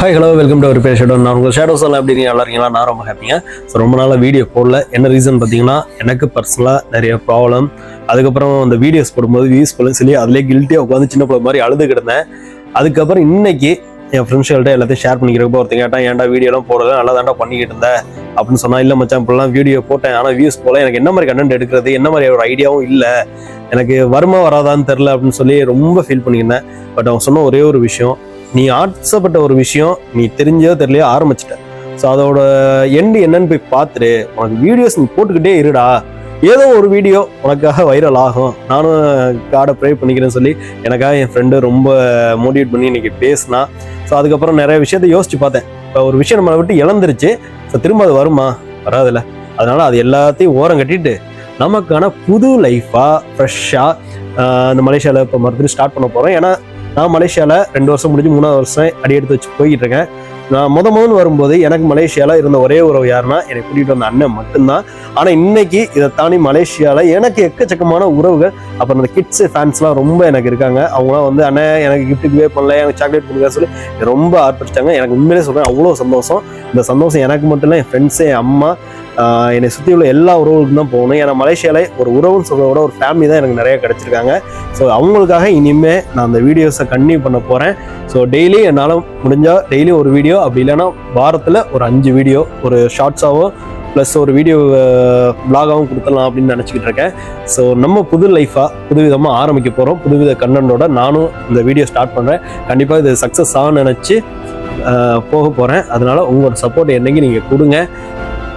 Hi hello welcome to ஒரு பேர் shadow. நான் உங்கள் ஷேடோஸ் எல்லாம் எப்படி நல்லா இருக்கீங்களா? நான் ரொம்ப ஹாப்பிங்க. ஸோ ரொம்ப நாளாக வீடியோ போடல. என்ன ரீசன் பார்த்தீங்கன்னா, எனக்கு பர்சனலாக நிறைய ப்ராப்ளம். அதுக்கப்புறம் அந்த வீடியோஸ் போடும்போது வியூஸ் போல சொல்லி அதிலே கில்ட்டியாக உட்காந்து சின்ன பிள்ளை மாதிரி அழுது கிடந்தேன். அதுக்கப்புறம் இன்னைக்கு என் ஃப்ரெண்ட்ஸ்கள்ட்ட எல்லாத்தையும் ஷேர் பண்ணிக்கிறப்போ ஒருத்தங்க கேட்டால் ஏன்டா வீடியோலாம் போடல, நல்லா தாண்டா பண்ணிக்கிட்டு இருந்தேன் அப்படின்னு சொன்னால், இல்லை மச்சான் இப்படிலாம் வீடியோ போட்டேன் ஆனால் வியூஸ் போல, எனக்கு என்ன மாதிரி கண்டென்ட் எடுக்கிறது, என்ன மாதிரி ஒரு ஐடியாவும் இல்லை, எனக்கு வருமா வராதான்னு தெரில அப்படின்னு சொல்லி ரொம்ப ஃபீல் பண்ணியிருந்தேன். பட் அவன் சொன்ன ஒரே ஒரு விஷயம், நீ ஆசைப்பட்ட ஒரு விஷயம் நீ தெரிஞ்சோ தெரியலையோ ஆரம்பிச்சிட்ட. ஸோ அதோட எண்டு என்னன்னு போய் பார்த்துட்டு உனக்கு வீடியோஸ் நீ போட்டுக்கிட்டே இருடா, ஏதோ ஒரு வீடியோ உனக்காக வைரல் ஆகும், நானும் காடை ப்ரே பண்ணிக்கிறேன்னு சொல்லி எனக்காக என் ஃப்ரெண்டு ரொம்ப மோட்டிவேட் பண்ணி இன்னைக்கு பேசினா. ஸோ அதுக்கப்புறம் நிறைய விஷயத்த யோசிச்சு பார்த்தேன். இப்போ ஒரு விஷயம் நம்மளை விட்டு இழந்துருச்சு, ஸோ திரும்ப அது வருமா? வராதுல்ல. அதனால அது எல்லாத்தையும் ஓரம் கட்டிட்டு நமக்கான புது லைஃபாக ஃப்ரெஷ்ஷாக இந்த மலேசியாவில் இப்போ மறுபடியும் ஸ்டார்ட் பண்ண போகிறோம். ஏன்னா நான் மலேசியாவில் 2 வருஷம் முடிஞ்சு 3வது வருஷம் அடி எடுத்து வச்சு போய்கிட்டு இருக்கேன். நான் முதல்ல வரும்போது எனக்கு மலேசியாவில் இருந்த ஒரே உறவு யாருன்னா என்னை கூட்டிகிட்டு வந்த அண்ணன் மட்டும்தான். ஆனால் இன்னைக்கு இதை தாண்டி மலேசியாவில் எனக்கு எக்கச்சக்கமான உறவுகள், அப்புறம் அந்த கிட்ஸு ஃபேன்ஸ்லாம் ரொம்ப எனக்கு இருக்காங்க. அவங்களாம் வந்து அண்ணன் எனக்கு கிஃப்ட் கிவே பண்ணல, எனக்கு சாக்லேட் கொடுக்க சொல்லி ரொம்ப ஆர்ப்பரிச்சாங்க. எனக்கு உண்மையிலே சொல்கிறேன், அவ்வளோ சந்தோஷம். இந்த சந்தோஷம் எனக்கு மட்டும் இல்லை, என் ஃப்ரெண்ட்ஸு, என் அம்மா, என்னை சுற்றி உள்ள எல்லா உறவுகளுக்கும் தான் போகணும். ஏன்னா மலேசியாவில் ஒரு உறவுன்னு சொல்கிறத விட ஒரு ஃபேமிலி தான் எனக்கு நிறைய கிடச்சிருக்காங்க. ஸோ அவங்களுக்காக இனிமேல் நான் அந்த வீடியோஸை கண்டினியூ பண்ண போகிறேன். ஸோ டெய்லி என்னால் முடிஞ்சால் டெய்லி ஒரு வீடியோ, அப்படி இல்லைன்னா வாரத்தில் ஒரு 5 வீடியோ, ஒரு ஷார்ட்ஸாவோ ப்ளஸ் ஒரு வீடியோ விலாகாகவும் கொடுத்துடலாம் அப்படின்னு நினச்சிக்கிட்டு இருக்கேன். ஸோ நம்ம புது லைஃபாக புதுவிதமாக ஆரம்பிக்க போகிறோம். புதுவித கண்டென்ட்டோட நானும் இந்த வீடியோ ஸ்டார்ட் பண்ணுறேன். கண்டிப்பாக இது சக்ஸஸ் ஆகும்னு நினச்சி போக போகிறேன். அதனால் உங்களோட சப்போர்ட் என்னைக்கு நீங்கள் கொடுங்க.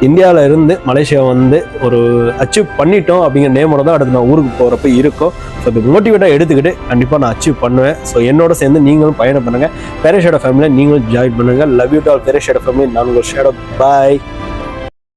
இந்தியாவில் இருந்து மலேசியா வந்து ஒரு அச்சீவ் பண்ணிட்டோம் அப்படிங்கிற நேமோட தான் அடுத்து நான் ஊருக்கு போகிறப்ப இருக்கும். ஸோ அது மோட்டிவேட்டாக எடுத்துக்கிட்டு கண்டிப்பாக நான் அச்சீவ் பண்ணுவேன். ஸோ என்னோட சேர்ந்து நீங்களும் பயணம் பண்ணுங்கள். பேரே ஷேடோ ஃபேமிலியில் நீங்களும் ஜாயின் பண்ணுங்கள். லவ் யூ டு ஆல் பேரே ஷேடோ ஃபேமிலி. நான் உங்கள் ஷேடோ. பாய்.